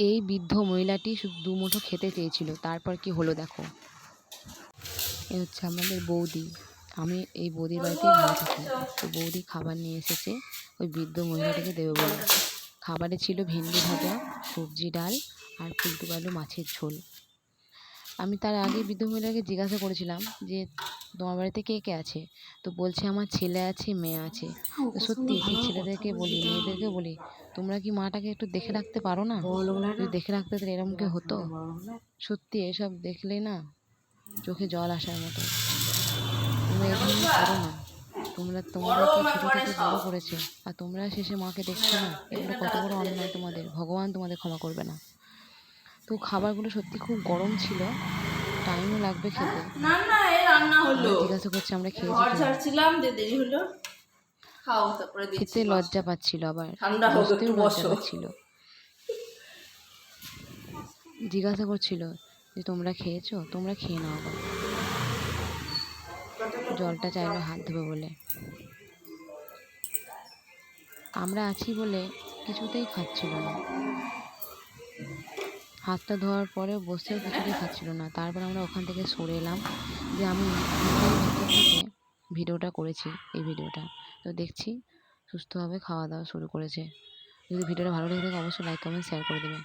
এই বৃদ্ধ মহিলাটি শুধু 2 মুঠো খেতে চেয়েছিল, তারপর কি হলো দেখো। এ হচ্ছে আমাদের বৌদি। আমি এই বৌদির বাড়িতেই ভাড়া থাকি। তো বৌদি খাবার নিয়ে এসেছে ওই বৃদ্ধ মহিলাটিকে দেবে বলে। খাবারে ছিল ভেন্ডি ভাজা, সবজি ডাল আর ফুলকপি আলু মাছের ঝোল। আমি তার আগে বৃদ্ধ মহিলাকে জিজ্ঞাসা করেছিলাম যে তোমার বাড়িতে কে কে আছে। তো বলছে আমার ছেলে আছে, মেয়ে আছে। তো সত্যি সেই ছেলেদেরকে বলি, মেয়েদেরকে বলি, তোমরা কি মাটাকে একটু দেখে রাখতে পারো না? যদি দেখে রাখতে তাহলে এরকম কি হতো? সত্যি এসব দেখলে না চোখে জল আসার মতো। তোমরা এরকম করো না। তোমাদেরকে ছোট থেকে বড় করেছে, আর তোমরা শেষে মাকে দেখছো না। এগুলো কত বড় অন্যায় তোমাদের। ভগবান তোমাদের ক্ষমা করবে না। তো খাবারগুলো সত্যি খুব গরম ছিল, টাইমও লাগবে খেতে। না না এই রান্না হলো, জিজ্ঞাসা করছে আমরা খেয়েছি ঘর কিনা। ঝাড়ছিলাম যে দেরি হলো, খাও তারপরে দিচ্ছি। খেতে লজ্জা পাচ্ছিল, আবার ঠান্ডা হোক বসতেও একটু লজ্জা বসো। পাচ্ছিল। জিজ্ঞাসা করছিল যে তোমরা খেয়েছো, তোমরা খেয়ে নাও আবার। জলটা চাইলো হাত ধোবে বলে। আমরা আছি বলে কিছুতেই খাচ্ছিল না। হাতটা ধোয়ার পরে বসেও কিছুতেই খাচ্ছিল না। তারপর আমরা ওখান থেকে সরে এলাম, যে আমি ভিতর থেকে ভিডিওটা করেছি, এই ভিডিওটা। তো দেখছি সুস্থভাবে খাওয়া দাওয়া শুরু করেছে। যদি ভিডিওটা ভালো লেগে থাকে অবশ্যই লাইক কমেন্ট শেয়ার করে দেবে।